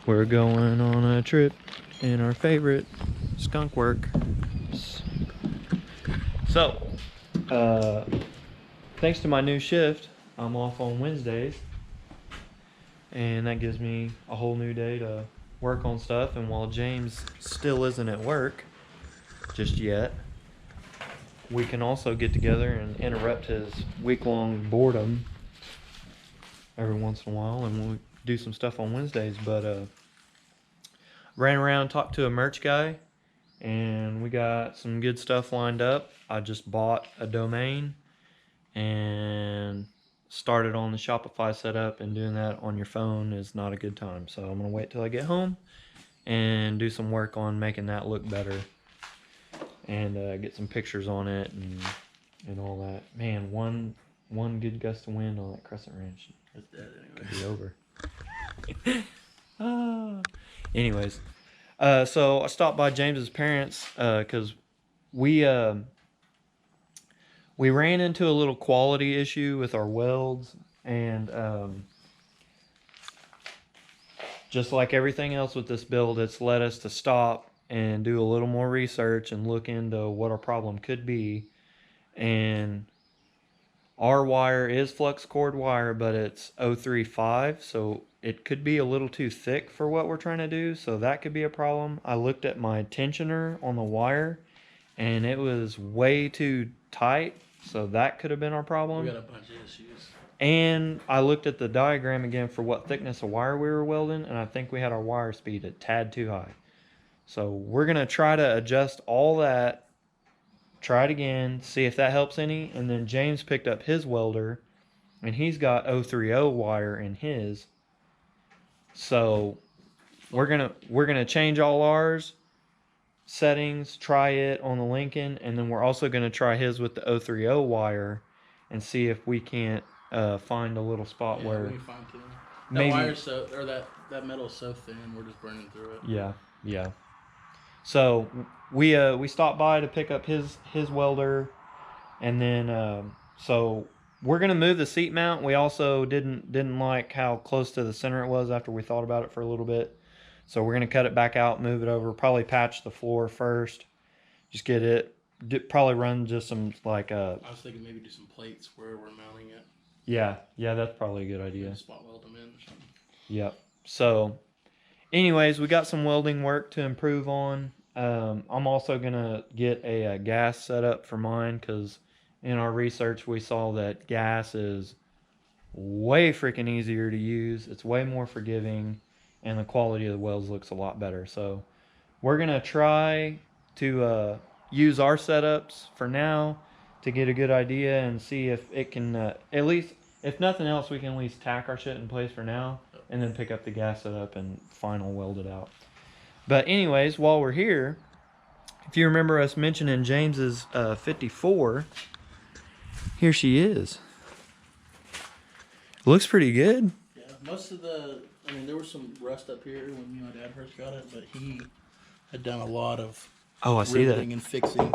We're going on a trip in our favorite skunk work. So, thanks to my new shift, I'm off on Wednesdays. And that gives me a whole new day to work on stuff. And while James still isn't at work just yet, we can also get together and interrupt his week-long boredom every once in a while, and we'll do some stuff on Wednesdays. But ran around, talked to a merch guy, and we got some good stuff lined up. I just bought a domain and started on the Shopify setup, and doing that on your phone is not a good time. So I'm gonna wait till I get home and do some work on making that look better, and get some pictures on it and all that. Man, one good gust of wind on that Crescent Ranch, it's dead anyway. Could be over. Anyways, so I stopped by James's parents because we ran into a little quality issue with our welds, and just like everything else with this build, it's led us to stop and do a little more research and look into what our problem could be. And our wire is flux cord wire, but it's 035, so it could be a little too thick for what we're trying to do, so that could be a problem. I looked at my tensioner on the wire, and it was way too tight, so that could have been our problem. We got a bunch of issues. And I looked at the diagram again for what thickness of wire we were welding, and I think we had our wire speed a tad too high. So we're going to try to adjust all that, try it again, see if that helps any. And then James picked up his welder, and he's got 030 wire in his. So we're gonna change all ours settings, try it on the Lincoln, and then we're also gonna try his with the 030 wire and see if we can't find a little spot where we fine too. That maybe wire's so, or that metal's so thin, we're just burning through it. Yeah. So we stopped by to pick up his welder, and then so we're gonna move the seat mount. We also didn't like how close to the center it was after we thought about it for a little bit. So we're gonna cut it back out, move it over, probably patch the floor first. Just get it. Probably run just some like I was thinking maybe do some plates where we're mounting it. Yeah, that's probably a good idea. Spot weld them in or something. Yep. So, anyways, we got some welding work to improve on. I'm also gonna get a gas setup for mine, because in our research we saw that gas is way freaking easier to use. It's way more forgiving, and the quality of the welds looks a lot better. So we're gonna try to use our setups for now to get a good idea and see if it can at least, if nothing else, we can at least tack our shit in place for now, and then pick up the gas setup and final weld it out. But anyways, while we're here, if you remember us mentioning James's 54, here she is. Looks pretty good. Yeah, most of there was some rust up here when my dad first got it, but he had done a lot of I see that. and fixing.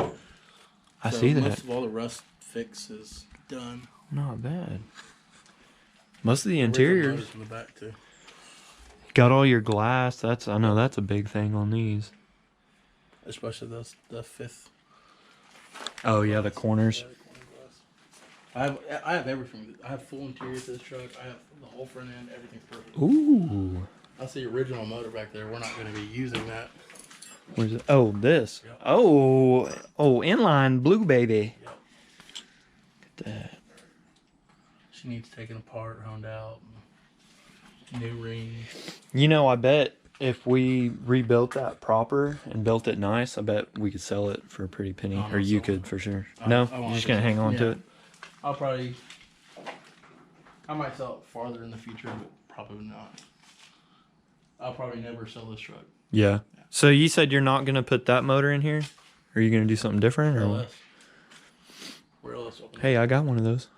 I see that. Most of all the rust fix is done. Not bad. Most of the interiors. In the back too. Got all your glass. I know that's a big thing on these. Especially the fifth. Oh yeah, the corners. I have everything. I have full interior to this truck. I have the whole front end. Everything's perfect. Ooh. That's the original motor back there. We're not going to be using that. Where's it? Oh, this. Yep. Oh, inline blue baby. Yep. Look at that. She needs taken apart, honed out, new rings. You know, I bet if we rebuilt that proper and built it nice, I bet we could sell it for a pretty penny. Or you could for sure. No? You're just going to hang on to it? I might sell it farther in the future, but probably not. I'll probably never sell this truck. Yeah. So you said you're not going to put that motor in here? Or are you going to do something different? Or Where else? Hey, I got one of those.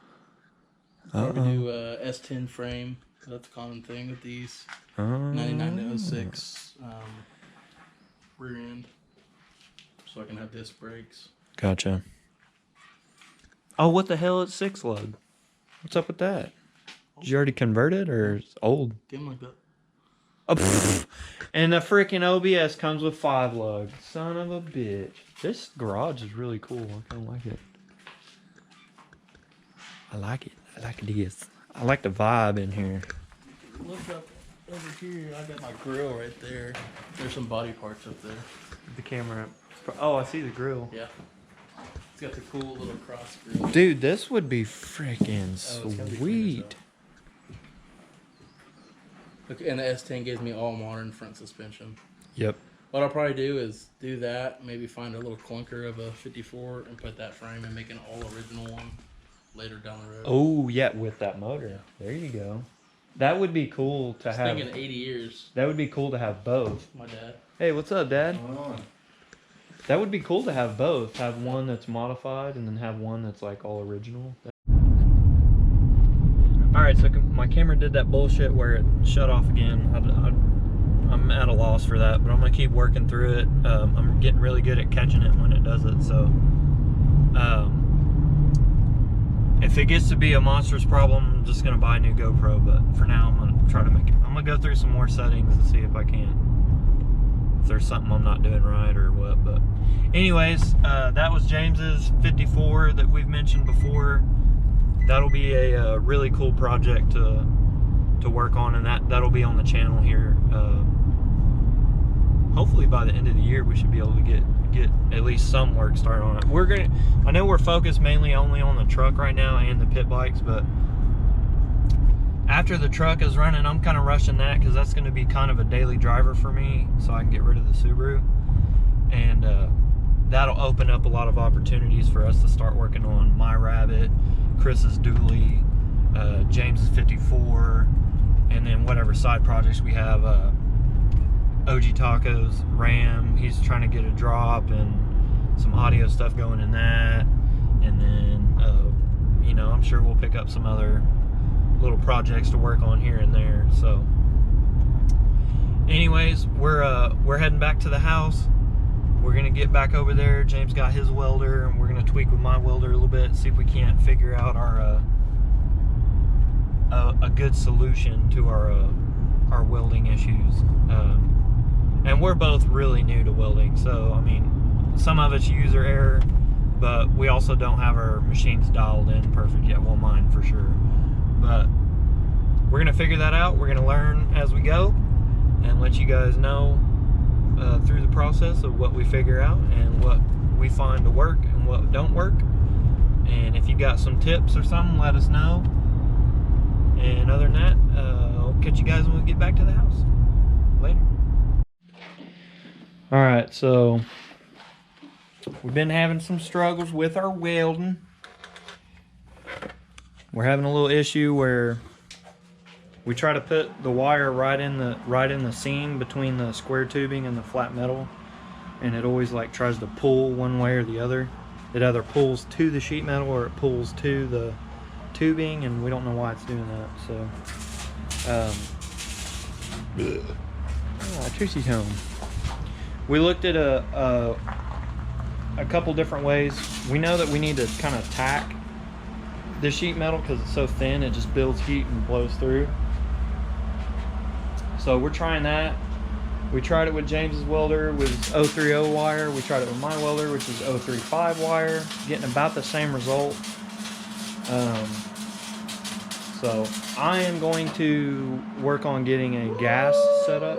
Probably do S10 frame. That's a common thing with these. 99 to 06 rear end. So I can have disc brakes. Gotcha. Oh, what the hell is 6 lug? What's up with that? Did you already convert it, or it's old? Came like that. Oh, and the freaking OBS comes with 5 lugs. Son of a bitch. This garage is really cool. I kind of like it. I like it. I like this. I like the vibe in here. Look up over here. I got my grill right there. There's some body parts up there. The camera. Oh, I see the grill. Yeah. It's got the cool little cross grill. Dude, this would be freaking sweet. Okay, and the S10 gives me all modern front suspension. Yep. What I'll probably do is do that, maybe find a little clunker of a 54 and put that frame and make an all original one later down the road. Oh, yeah, with that motor. There you go. That would be cool to have. Thinking 80 years. That would be cool to have both. My dad. Hey, what's up, Dad? What's going on? That would be cool to have both. Have one that's modified and then have one that's like all original. Alright, so my camera did that bullshit where it shut off again. I'm at a loss for that, but I'm going to keep working through it. I'm getting really good at catching it when it does it, so... if it gets to be a monstrous problem, I'm just going to buy a new GoPro, but for now I'm going to try to make it... I'm going to go through some more settings and see if I can. If there's something I'm not doing right or what, but... Anyways, that was James's 54 that we've mentioned before. That'll be a really cool project to work on, and that'll be on the channel here. Hopefully by the end of the year we should be able to get at least some work started on it. I know we're focused mainly only on the truck right now and the pit bikes, but after the truck is running, I'm kind of rushing that because that's going to be kind of a daily driver for me, so I can get rid of the Subaru, and that'll open up a lot of opportunities for us to start working on my Rabbit, Chris's dually, James's 54, and then whatever side projects we have. OG Taco's Ram, he's trying to get a drop and some audio stuff going in that, and then you know, I'm sure we'll pick up some other little projects to work on here and there. So anyways, we're heading back to the house. We're gonna get back over there. James got his welder, and we're gonna tweak with my welder a little bit, see if we can't figure out our a good solution to our welding issues. And we're both really new to welding, so I mean, some of it's user error, but we also don't have our machines dialed in perfect yet. Well, mine for sure, but we're gonna figure that out. We're gonna learn as we go and let you guys know through the process of what we figure out and what we find to work and what don't work. And if you got some tips or something, let us know. And other than that, I'll catch you guys when we get back to the house. Later. Alright, so we've been having some struggles with our welding. We're having a little issue where we try to put the wire right in the seam between the square tubing and the flat metal, and it always like tries to pull one way or the other. It either pulls to the sheet metal or it pulls to the tubing, and we don't know why it's doing that. So Trixie's home. We looked at a couple different ways. We know that we need to kind of tack the sheet metal because it's so thin, it just builds heat and blows through. So we're trying that. We tried it with James's welder with 030 wire. We tried it with my welder, which is 035 wire, getting about the same result. So I am going to work on getting a gas setup.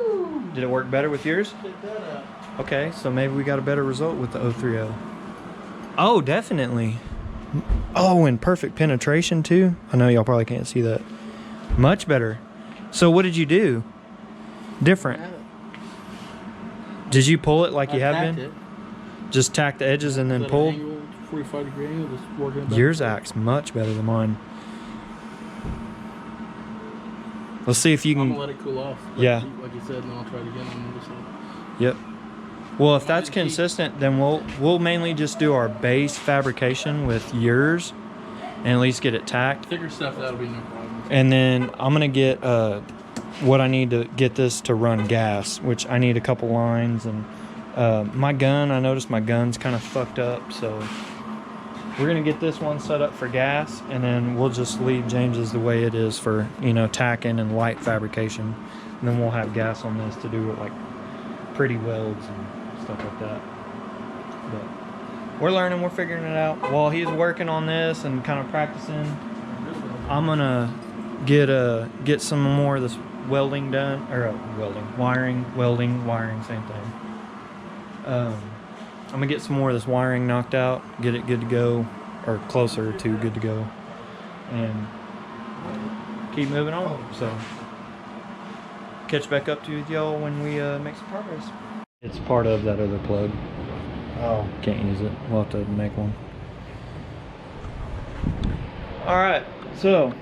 Did it work better with yours? Okay, so maybe we got a better result with the 030. Oh, definitely. Oh, and perfect penetration too. I know y'all probably can't see that. Much better. So what did you do different? Did you pull it like you have been? It. Just tack the edges and then pull? 45-degree angle, just working it back. Yours acts much better than mine. Let's see if you can... I'm gonna let it cool off. Yeah. Like you said, and then I'll try it again on the other side. Yep. Well, if that's consistent, then we'll mainly just do our base fabrication with yours and at least get it tacked. Thicker stuff, that'll be no problem. And then I'm gonna get what I need to get this to run gas, which I need a couple lines, and my gun, I noticed my gun's kind of fucked up, so we're gonna get this one set up for gas, and then we'll just leave James's the way it is for, you know, tacking and light fabrication. And then we'll have gas on this to do like pretty welds and stuff like that. But we're learning, we're figuring it out. While he's working on this and kind of practicing, I'm gonna get some more of this welding done, or welding, wiring, same thing. I'm gonna get some more of this wiring knocked out, get it good to go, or closer to good to go, and keep moving on. So catch back up to y'all when we make some progress. It's part of that other plug. Oh, can't use it. We'll have to make one. All right, so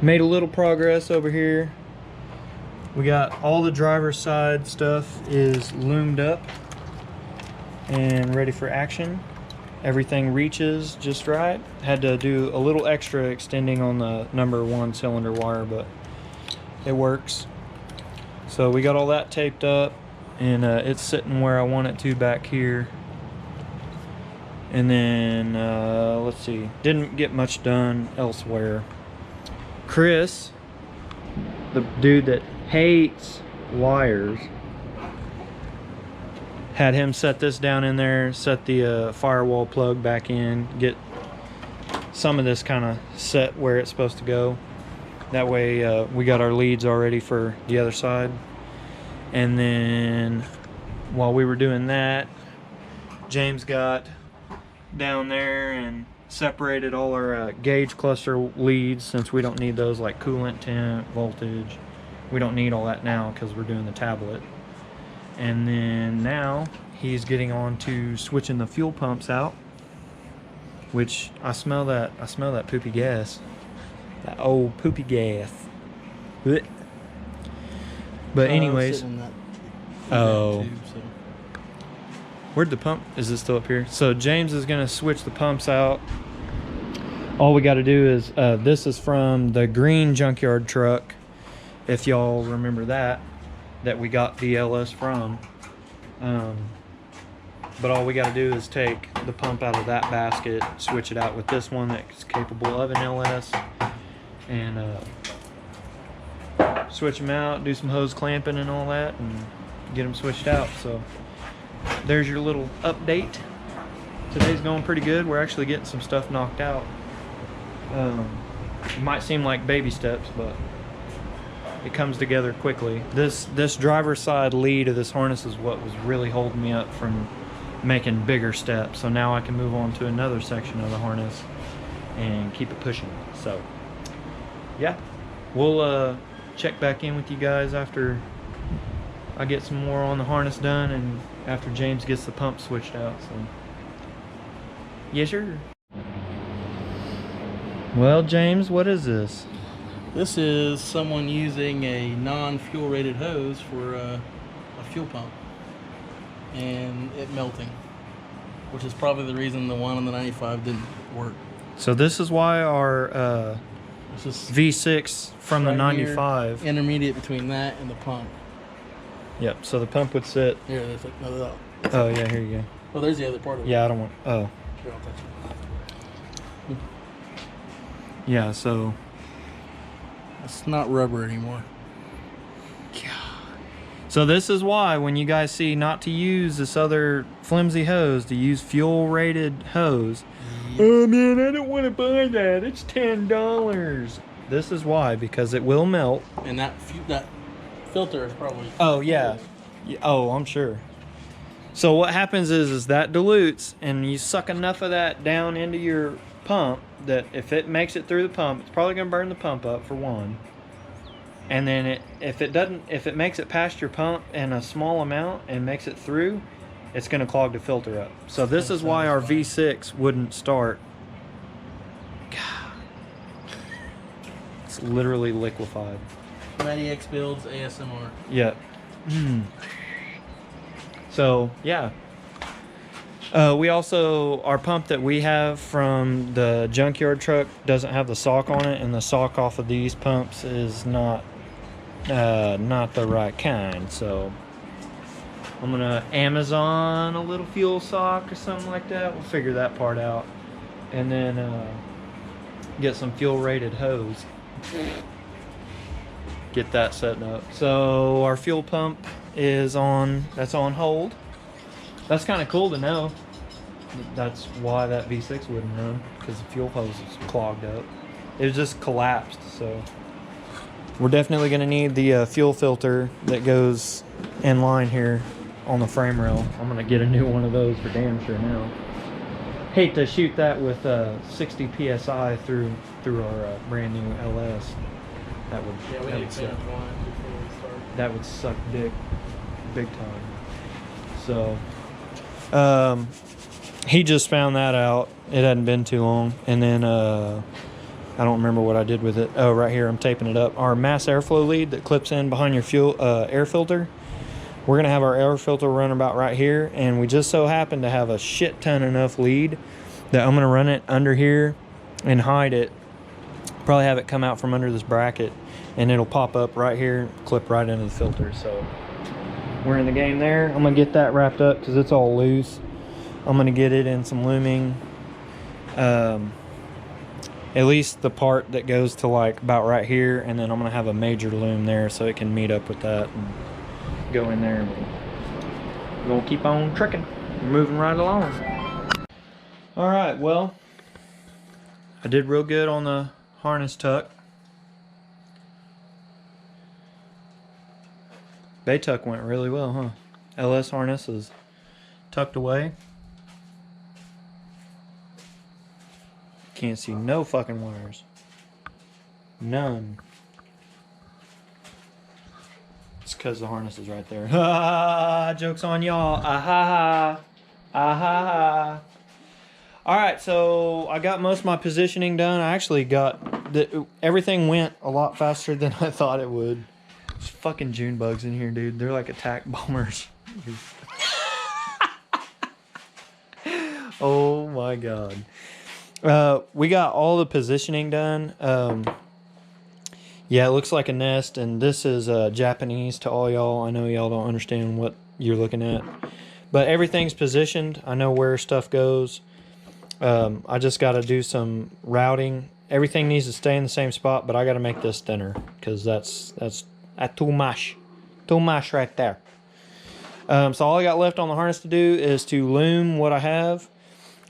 made a little progress over here. We got all the driver's side stuff is loomed up and ready for action. Everything reaches just right. Had to do a little extra extending on the #1 cylinder wire, but it works. So we got all that taped up, and it's sitting where I want it to back here. And then let's see, didn't get much done elsewhere. Chris, the dude that hates wires, had him set this down in there, set the firewall plug back in, get some of this kind of set where it's supposed to go. That way we got our leads already for the other side. And then while we were doing that, James got down there and separated all our gauge cluster leads, since we don't need those, like coolant, temp, voltage. We don't need all that now because we're doing the tablet. And then now he's getting on to switching the fuel pumps out, which I smell that poopy gas. That old poopy gas. Blech. But anyways, oh, where'd the pump? Is it still up here? So James is gonna switch the pumps out. All we got to do is this is from the green junkyard truck, if y'all remember that we got the LS from. But all we got to do is take the pump out of that basket, switch it out with this one that's capable of an LS, and switch them out, do some hose clamping and all that, and get them switched out. So there's your little update. Today's going pretty good. We're actually getting some stuff knocked out. It might seem like baby steps, but it comes together quickly. This driver's side lead of this harness is what was really holding me up from making bigger steps. So now I can move on to another section of the harness and keep it pushing. So yeah, we'll check back in with you guys after I get some more on the harness done and after James gets the pump switched out. So yes, sir. Well, James, what is this? This is someone using a non-fuel rated hose for a fuel pump and it melting, which is probably the reason the one on the 95 didn't work. So this is why our V6 from the 95, intermediate between that and the pump. Yep, so the pump would sit here. There's like, no, oh yeah, here you go. Oh, there's the other part of it. Yeah, I don't want, oh Here, I'll touch it. yeah, so it's not rubber anymore. so this is why when you guys see not to use this other flimsy hose, to use fuel rated hose. Yep. Oh man, I don't want to buy that, it's $10. This is why, because it will melt. And that filter is probably, oh yeah, oh I'm sure. So what happens is that dilutes, and you suck enough of that down into your pump that if it makes it through the pump, it's probably going to burn the pump up for one. And then if it makes it past your pump in a small amount and makes it through, it's going to clog the filter up. So this is why our V6 wouldn't start. God. It's literally liquefied. MattyXBuilds ASMR. Yeah. So yeah. We also, our pump that we have from the junkyard truck doesn't have the sock on it, and the sock off of these pumps is not the right kind. So I'm gonna Amazon a little fuel sock or something like that. We'll figure that part out, and then get some fuel rated hose. get that set up. So our fuel pump is on, that's on hold. That's kind of cool to know. That's why that V6 wouldn't run, because the fuel hose is clogged up. It just collapsed, so. We're definitely gonna need the fuel filter that goes in line here on the frame rail. I'm gonna get a new one of those for damn sure now. Hate to shoot that with 60 PSI through our brand new LS. That would, yeah, we that need would to clean suck. up lines before we start. That would suck dick, big time. So, he just found that out. It hadn't been too long, and then I don't remember what I did with it. Oh, right here, I'm taping it up. Our mass airflow lead that clips in behind your fuel air filter. We're gonna have our air filter run about right here, and we just so happen to have a shit ton enough lead that I'm gonna run it under here and hide it. Probably have it come out from under this bracket, and it'll pop up right here, clip right into the filter. So we're in the game there. I'm gonna get that wrapped up because it's all loose. I'm gonna get it in some looming. At least the part that goes to like about right here, and then I'm gonna have a major loom there so it can meet up with that and go in there. We're gonna keep on tricking. We're moving right along. All right, well, I did real good on the harness tuck. Bay tuck went really well, huh? LS harness is tucked away. Can't see no fucking wires. None. It's because the harness is right there. Ha! Joke's on y'all. Ah ha ha. Ah ha ha. Alright, so I got most of my positioning done. I actually got... everything went a lot faster than I thought it would. There's fucking June bugs in here, dude. They're like attack bombers. Oh my god. We got all the positioning done. Yeah, it looks like a nest, and this is Japanese to all y'all. I know y'all don't understand what you're looking at, but everything's positioned. I know where stuff goes. I just got to do some routing. Everything needs to stay in the same spot, but I got to make this thinner because that's too much right there. So all I got left on the harness to do is to loom what I have,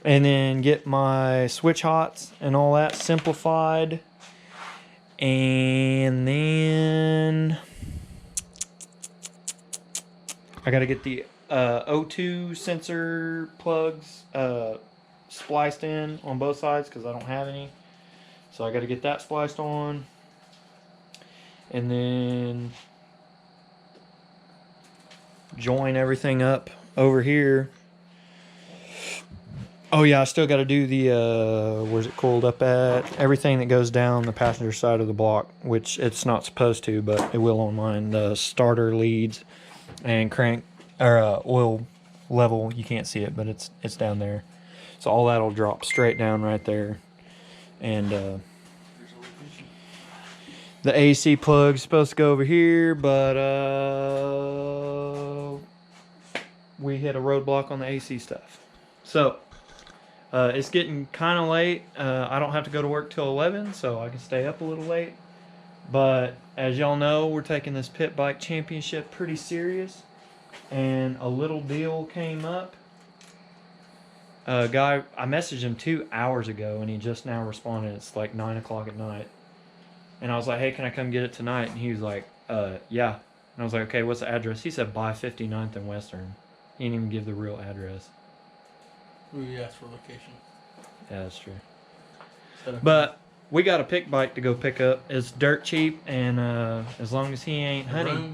and then get my switch hots and all that simplified. And then I gotta get the O2 sensor plugs spliced in on both sides because I don't have any. So I gotta get that spliced on. And then join everything up over here. Oh yeah, I still got to do the, where's it coiled up at? Everything that goes down the passenger side of the block, which it's not supposed to, but it will on mine. The starter leads and crank, or oil level, you can't see it, but it's down there. So all that'll drop straight down right there. And the AC plug's supposed to go over here, but we hit a roadblock on the AC stuff. So it's getting kind of late. I don't have to go to work till 11, so I can stay up a little late. But as y'all know, we're taking this pit bike championship pretty serious, and a little deal came up. A guy, I messaged him 2 hours ago, and he just now responded. It's like 9 o'clock at night, and I was like, "Hey, can I come get it tonight?" And he was like, "Yeah." And I was like, "Okay, what's the address?" He said, "By 59th and Western." He didn't even give the real address. We asked for location. Yeah, that's true. But we got a pick bike to go pick up. It's dirt cheap, and as long as he ain't honey,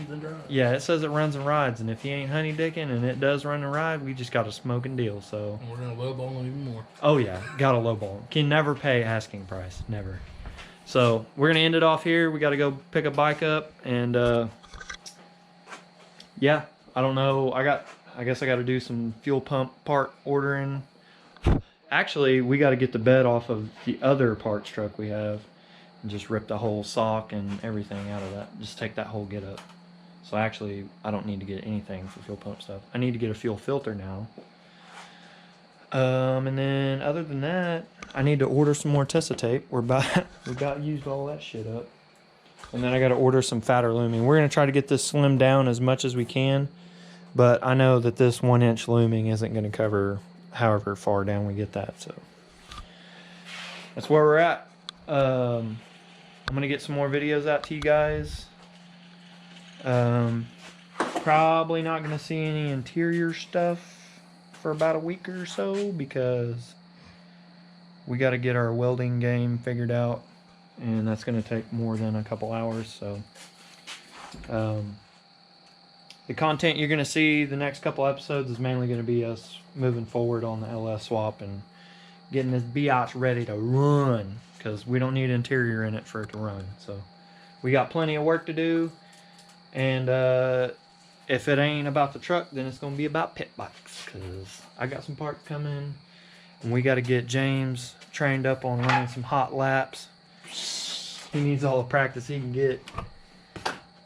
yeah, it says it runs and rides. And if he ain't honey dicking and it does run and ride, we just got a smoking deal. So and we're gonna lowball him even more. Oh yeah, got a lowball. Can never pay asking price, never. So we're gonna end it off here. We got to go pick a bike up, and yeah, I don't know. I guess I got to do some fuel pump part ordering. Actually, we got to get the bed off of the other parts truck we have and just rip the whole sock and everything out of that. Just take that whole get up. So actually, I don't need to get anything for fuel pump stuff. I need to get a fuel filter now. And then other than that, I need to order some more Tessa tape. We about used all that shit up. And then I got to order some fatter looming. We're going to try to get this slimmed down as much as we can. But I know that this 1-inch looming isn't going to cover however far down we get that. So that's where we're at. I'm going to get some more videos out to you guys. Probably not going to see any interior stuff for about a week or so because we got to get our welding game figured out, and that's going to take more than a couple hours. So the content you're going to see the next couple episodes is mainly going to be us moving forward on the LS swap and getting this biatch ready to run, because we don't need interior in it for it to run. So we got plenty of work to do, and if it ain't about the truck, then it's going to be about pit bikes, because I got some parts coming, and we got to get James trained up on running some hot laps. He needs all the practice he can get.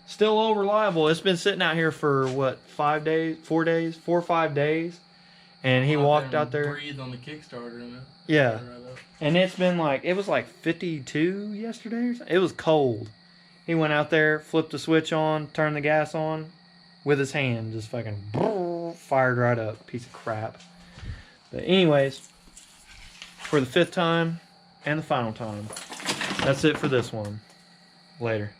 Still all reliable. It's been sitting out here for what, 5 days, 4 days, 4 or 5 days, and he walked out there. Breathed on the Kickstarter and yeah, and it's been like, it was like 52 yesterday or something. It was cold. He went out there, flipped the switch on, turned the gas on with his hand, just fucking fired right up. Piece of crap. But anyways, for the 5th time and the final time, that's it for this one. Later.